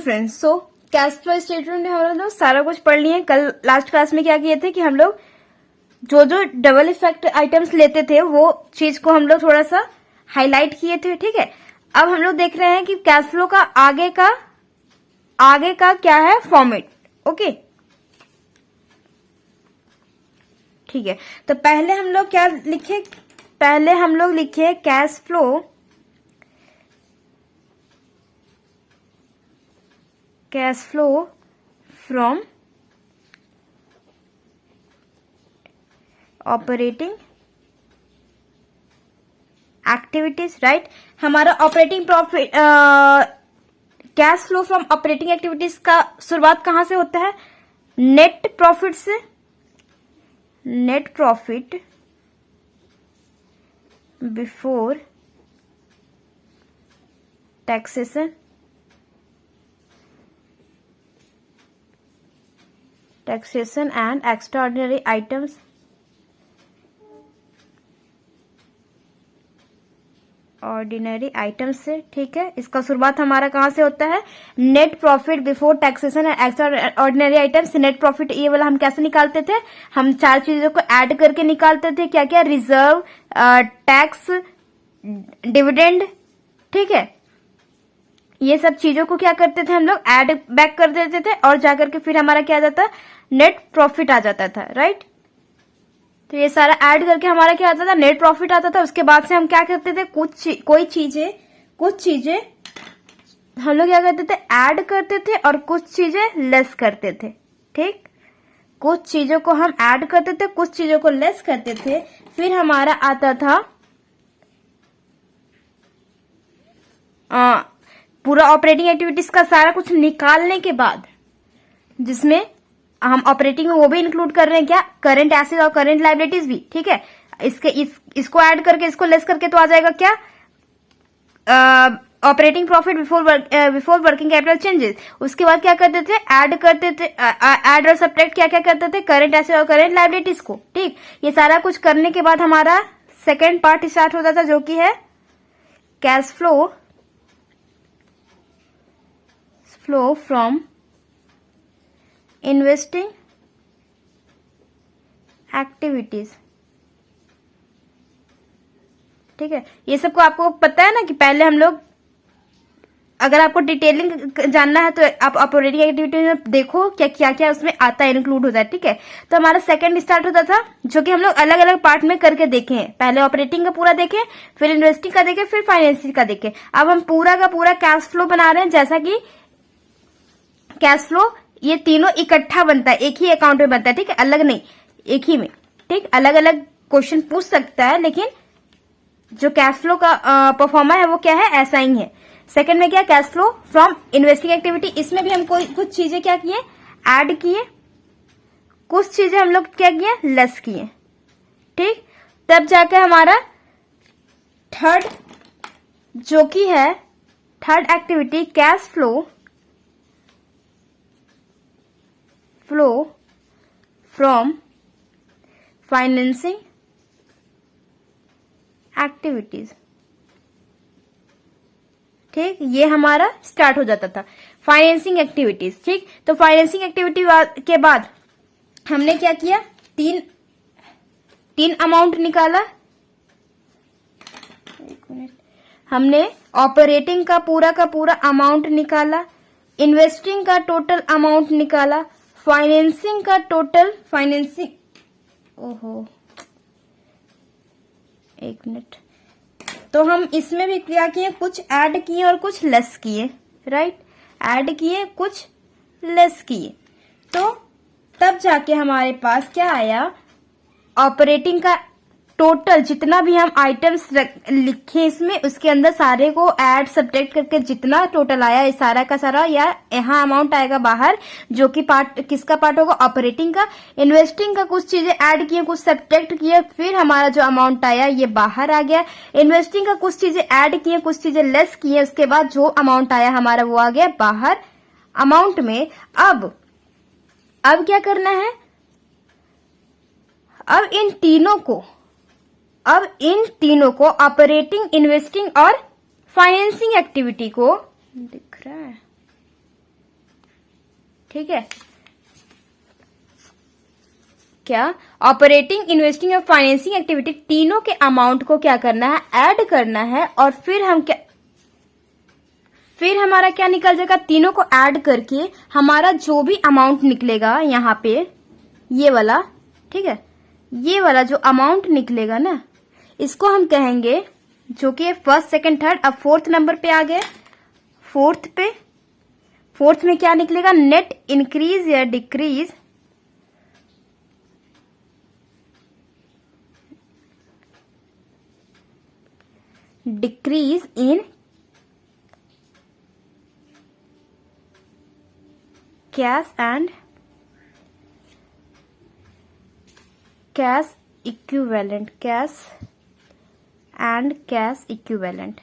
Friends, so cash flow statement में हम लोग सारा कुछ पढ़ लिए। कल लास्ट क्लास में क्या किए थे कि हम लोग जो जो डबल इफेक्ट आइटम्स लेते थे वो चीज को हम लोग थोड़ा सा हाईलाइट किए थे। ठीक है, अब हम लोग देख रहे हैं कि कैश फ्लो का आगे का क्या है फॉर्मेट। ओके, ठीक है। तो पहले हम लोग क्या लिखे, पहले हम लोग लिखे cash flow from operating activities, right. हमारा operating profit, cash flow from operating activities का शुरुआत कहां से होता है? नेट प्रॉफिट से। Net profit before taxation, and extraordinary items, ordinary items से। ठीक है, इसका शुरुआत हमारा कहां से होता है? Net profit before taxation and extra ordinary items. Net profit ये वाला हम कैसे निकालते थे? हम चार चीजों को ऐड करके निकालते थे। क्या क्या? Reserve, tax, dividend. ठीक है, ये सब चीजों को क्या करते थे हम लोग? ऐड बैक कर देते थे और जाकर के फिर हमारा क्या आ जाता? नेट प्रॉफिट आ जाता था, राइट। तो ये सारा ऐड करके हमारा क्या आता था? नेट प्रॉफिट आता था। उसके बाद से हम क्या करते थे? कुछ चीजें हम लोग क्या करते थे? ऐड करते थे और कुछ चीजें लेस करते थे। ठीक, कुछ चीजों को हम ऐड करते थे, कुछ चीजों को लेस करते थे। फिर हमारा आता था पूरा ऑपरेटिंग एक्टिविटीज का सारा कुछ निकालने के बाद, जिसमें हम ऑपरेटिंग में वो भी इंक्लूड कर रहे हैं क्या? करंट एसेट और करंट लायबिलिटीज भी। ठीक है, इसको ऐड करके इसको लेस करके तो आ जाएगा क्या? Operating profit before working capital changes. उसके बाद क्या करते थे? ऐड करते थे, ऐड और सब्ट्रैक्ट क्या क्या करते थे? करंट एसेट और करंट लायबिलिटीज को। ठीक, ये सारा कुछ करने के बाद हमारा सेकेंड पार्ट स्टार्ट होता था, जो कि है cash flow from investing activities. ठीक है, ये सबको आपको पता है ना कि पहले हम लोग, अगर आपको डिटेलिंग जानना है तो आप ऑपरेटिंग एक्टिविटी में देखो क्या क्या उसमें आता है, इंक्लूड होता है। ठीक है, तो हमारा सेकंड स्टार्ट होता था, जो कि हम लोग अलग अलग पार्ट में करके देखे हैं। पहले ऑपरेटिंग का पूरा देखे, फिर इन्वेस्टिंग का देखे, फिर फाइनेंसिंग का देखे। अब हम पूरा का पूरा कैश फ्लो बना रहे हैं, जैसा कि कैश फ्लो ये तीनों इकट्ठा बनता है, एक ही अकाउंट में बनता है। ठीक है, अलग नहीं, एक ही में। ठीक, अलग अलग क्वेश्चन पूछ सकता है, लेकिन जो कैश फ्लो का परफॉर्मा है वो क्या है? ऐसा ही है। सेकंड में क्या? Cash flow from investing activity. इसमें भी हम कुछ चीजें क्या किए? ऐड किए, कुछ चीजें हम लोग क्या किए? लेस किए। ठीक, तब जाकर हमारा थर्ड जो कि है third activity, cash flow from financing activities. ठीक, ये हमारा स्टार्ट हो जाता था फाइनेंसिंग एक्टिविटीज। ठीक, तो फाइनेंसिंग एक्टिविटी के बाद हमने क्या किया? तीन अमाउंट निकाला। एक मिनट, हमने ऑपरेटिंग का पूरा अमाउंट निकाला, इन्वेस्टिंग का टोटल अमाउंट निकाला, फाइनेंसिंग का टोटल ओहो एक मिनट, तो हम इसमें भी क्या किए? कुछ ऐड किए और कुछ लेस किए, राइट। ऐड किए, कुछ लेस किए, तो तब जाके हमारे पास क्या आया? ऑपरेटिंग का टोटल जितना भी हम आइटम्स लिखे इसमें, उसके अंदर सारे को ऐड सब्ट्रैक्ट करके जितना टोटल आया, ये सारा का सारा या यहाँ अमाउंट आएगा बाहर, जो कि पार्ट किसका पार्ट होगा? ऑपरेटिंग का। इन्वेस्टिंग का कुछ चीजें ऐड किए, कुछ सब्ट्रैक्ट किए, फिर हमारा जो अमाउंट आया ये बाहर आ गया। इन्वेस्टिंग का कुछ चीजें ऐड किए, कुछ चीजें लेस किए, उसके बाद जो अमाउंट आया हमारा वो आ गया बाहर अमाउंट में। अब क्या करना है? अब इन तीनों को ऑपरेटिंग, इन्वेस्टिंग और फाइनेंसिंग एक्टिविटी को, दिख रहा है, ठीक है। क्या ऑपरेटिंग, इन्वेस्टिंग और फाइनेंसिंग एक्टिविटी तीनों के अमाउंट को क्या करना है, ऐड करना है, और फिर हमारा क्या निकल जाएगा, तीनों को ऐड करके हमारा जो भी अमाउंट निकलेगा यहाँ पे ये वाला, ठीक है, ये वाला जो अमाउंट निकलेगा ना, इसको हम कहेंगे, जो कि फर्स्ट सेकंड थर्ड, अब फोर्थ नंबर पे आ गए। फोर्थ में क्या निकलेगा, नेट इंक्रीज या decrease, decrease in cash and cash equivalent, cash and cash equivalent,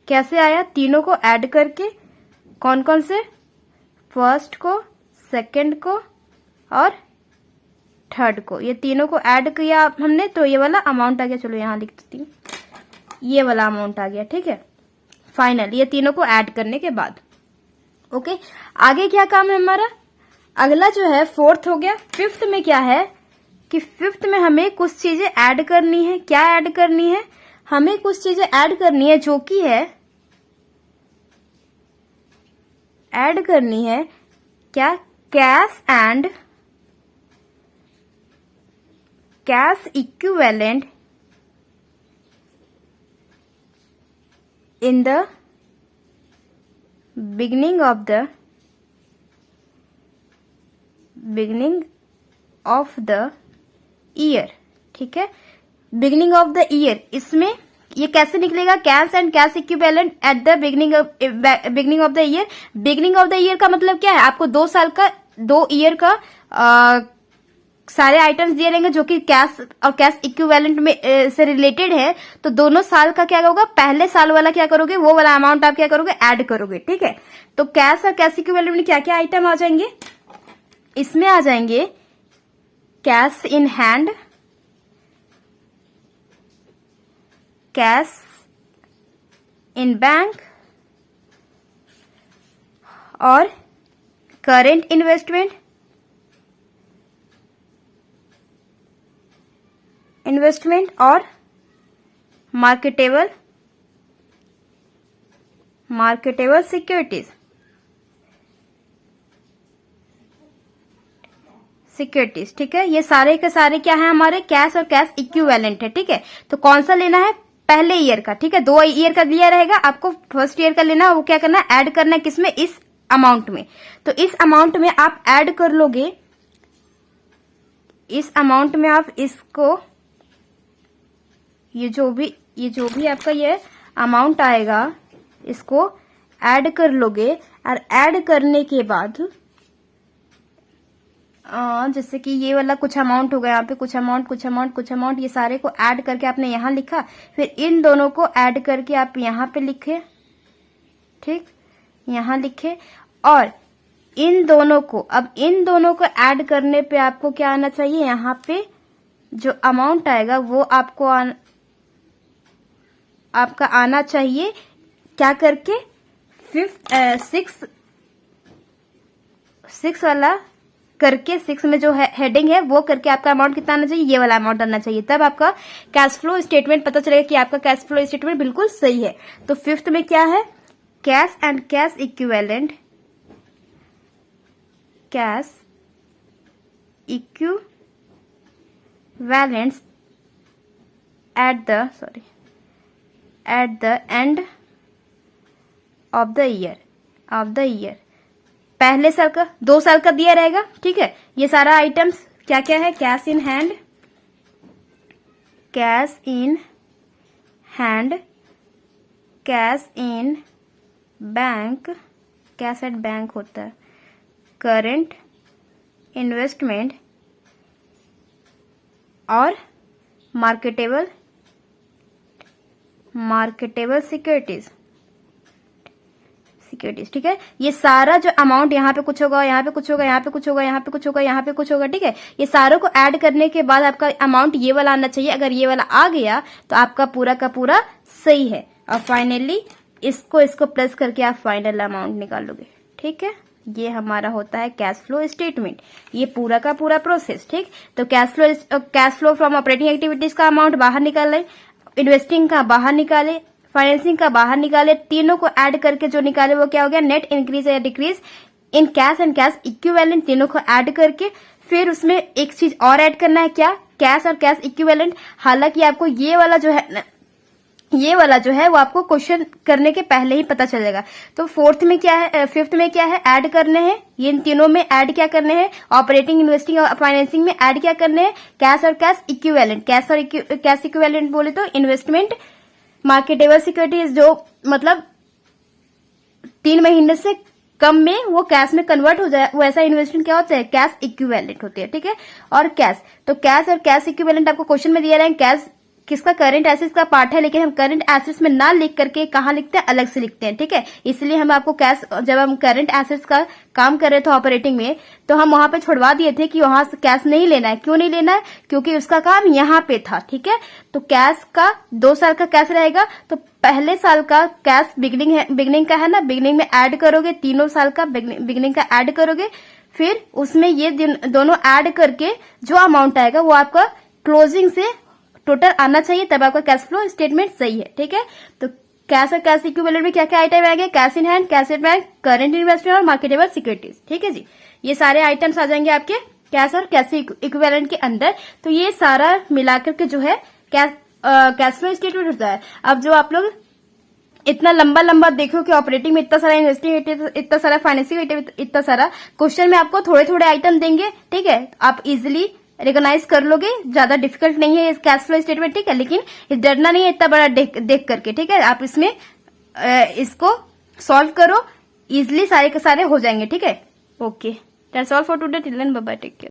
कैसे आया, तीनों को ऐड करके, कौन कौन से, फर्स्ट को, सेकंड को और थर्ड को, ये तीनों को ऐड किया हमने तो ये वाला अमाउंट आ गया। चलो यहां लिख देती हूँ, ये वाला अमाउंट आ गया, ठीक है, फाइनल, ये तीनों को ऐड करने के बाद। ओके, आगे क्या काम है हमारा, अगला जो है फोर्थ हो गया। फिफ्थ में क्या है कि फिफ्थ में हमें कुछ चीजें ऐड करनी है। क्या ऐड करनी है, हमें कुछ चीजें ऐड करनी है, जो कि है ऐड करनी है क्या, cash and cash equivalent in the beginning of the year, ठीक है, बिगिनिंग ऑफ द ईयर। इसमें ये कैसे निकलेगा, cash and cash equivalent at the beginning of the year. Beginning of the year का मतलब क्या है, आपको 2 साल का, 2 ईयर का सारे आइटम्स दिए रहेंगे जो कि कैश और कैश इक्विवेलेंट में से रिलेटेड है। तो दोनों साल का क्या होगा, पहले साल वाला क्या करोगे, वो वाला अमाउंट आप क्या करोगे, ऐड करोगे, ठीक है। तो कैश और कैश इक्विवेलेंट में क्या क्या आइटम आ जाएंगे, इसमें आ जाएंगे cash in hand, cash in bank और करेंट इन्वेस्टमेंट और मार्केटेबल सिक्योरिटीज, ठीक है। ये सारे के सारे क्या है, हमारे कैश और कैश इक्विवेलेंट है, ठीक है। तो कौन सा लेना है, पहले ईयर का, ठीक है, 2 ईयर का दिया रहेगा, आपको फर्स्ट ईयर का लेना है, वो क्या करना है, ऐड करना है, किसमें, इस अमाउंट में। तो इस अमाउंट में आप ऐड कर लोगे, इस अमाउंट में आप इसको, ये जो भी आपका ये अमाउंट आएगा, इसको ऐड कर लोगे, और ऐड करने के बाद जैसे कि ये वाला कुछ अमाउंट होगा, यहाँ पे कुछ अमाउंट, ये सारे को ऐड करके आपने यहाँ लिखा, फिर इन दोनों को ऐड करके आप यहाँ पे लिखे, ठीक, यहाँ लिखे, और इन दोनों को ऐड करने पे आपको क्या आना चाहिए, यहाँ पे जो अमाउंट आएगा वो आपका आना चाहिए, क्या करके, 6 वाला करके, 6 में जो हेडिंग है वो करके आपका अमाउंट कितना आना चाहिए, ये वाला अमाउंट आना चाहिए, तब आपका कैश फ्लो स्टेटमेंट पता चलेगा कि आपका कैश फ्लो स्टेटमेंट बिल्कुल सही है। तो फिफ्थ में क्या है, cash and cash equivalent, cash equivalents at the end of the year, पहले साल का, 2 साल का दिया रहेगा, ठीक है। ये सारा आइटम्स क्या क्या है, cash in hand, cash in bank, cash at bank होता है, करेंट इन्वेस्टमेंट और मार्केटेबल सिक्योरिटीज, ठीक है। ये सारा जो अमाउंट यहाँ पे कुछ होगा, यहाँ पे कुछ होगा, यहाँ पे कुछ होगा, यहाँ पे कुछ होगा, यहाँ पे कुछ होगा, ठीक है। ये सारों को ऐड करने के बाद आपका अमाउंट ये वाला आना चाहिए। अगर ये वाला आ गया तो आपका पूरा का पूरा सही है। और फाइनली इसको प्लस करके आप फाइनल अमाउंट निकालोगे। ठीक है, ये हमारा होता है कैश फ्लो स्टेटमेंट। ये पूरा का पूरा प्रोसेस। ठीक, तो cash flow from operating activities का अमाउंट बाहर निकाले, इन्वेस्टिंग का बाहर निकाले, फाइनेंसिंग का बाहर निकाले, तीनों को ऐड करके जो निकाले वो क्या हो गया, नेट इंक्रीज या decrease in cash and cash equivalent. तीनों को ऐड करके फिर उसमें एक चीज और ऐड करना है, क्या, कैश और कैश इक्विवेलेंट। हालांकि आपको ये वाला जो है वो आपको क्वेश्चन करने के पहले ही पता चलेगा। तो फिफ्थ में क्या है, ऐड करने हैं। ये इन तीनों में ऐड क्या करने हैं, ऑपरेटिंग, इन्वेस्टिंग और फाइनेंसिंग में ऐड क्या करने हैं, कैश और कैश इक्विवेलेंट। कैश और कैश इक्विवेलेंट बोले तो इन्वेस्टमेंट, मार्केटेबल सिक्योरिटीज जो मतलब 3 महीने से कम में वो कैश में कन्वर्ट हो जाए, वैसा इन्वेस्टमेंट क्या होता है, कैश इक्विवेलेंट होती है। ठीक है, और कैश, तो कैश और कैश इक्विवेलेंट आपको क्वेश्चन में दिया रहा है। कैश किसका, करंट एसेट्स का पार्ट है, लेकिन हम करंट एसेट्स में ना लिख करके कहाँ लिखते हैं, अलग से लिखते हैं। ठीक है, इसलिए हम आपको कैश, जब हम करंट एसेट्स का काम कर रहे थे ऑपरेटिंग में, तो हम वहां पे छुड़वा दिए थे कि वहां से कैश नहीं लेना है। क्यों नहीं लेना है, क्योंकि उसका काम यहाँ पे था। ठीक है, तो कैश का 2 साल का कैश रहेगा, तो पहले साल का कैश बिगनिंग का है ना, बिगनिंग में ऐड करोगे, तीनों साल का बिगनिंग का ऐड करोगे, फिर उसमें ये दोनों ऐड करके जो अमाउंट आएगा वो आपका क्लोजिंग से टोटल आना चाहिए, तब आपका कैश फ्लो स्टेटमेंट सही है। ठीक है, तो कैश और कैश इक्विवेलेंट में क्या क्या आइटम आएंगे, cash in hand, cash at bank, current investment और मार्केटेबल सिक्योरिटीज। ठीक है जी, ये सारे आइटम्स आ जाएंगे आपके कैश और कैश इक्विवेलेंट के अंदर। तो ये सारा मिलाकर के जो है कैश फ्लो स्टेटमेंट होता है। अब जो आप लोग इतना लंबा देखो कि ऑपरेटिंग में इतना सारा, इन्वेस्टिंग इतना सारा, फाइनेंसिंग इतना सारा, क्वेश्चन में आपको थोड़े थोड़े आइटम देंगे। ठीक है, आप इजिली रिकॉग्नाइज कर लोगे, ज्यादा डिफिकल्ट नहीं है इस कैश फ्लो स्टेटमेंट। ठीक है, लेकिन डरना नहीं है इतना बड़ा देख करके। ठीक है, आप इसमें इसको सॉल्व करो, इजिली सारे के सारे हो जाएंगे। ठीक है, okay, that's all for today, till then bye bye, take care.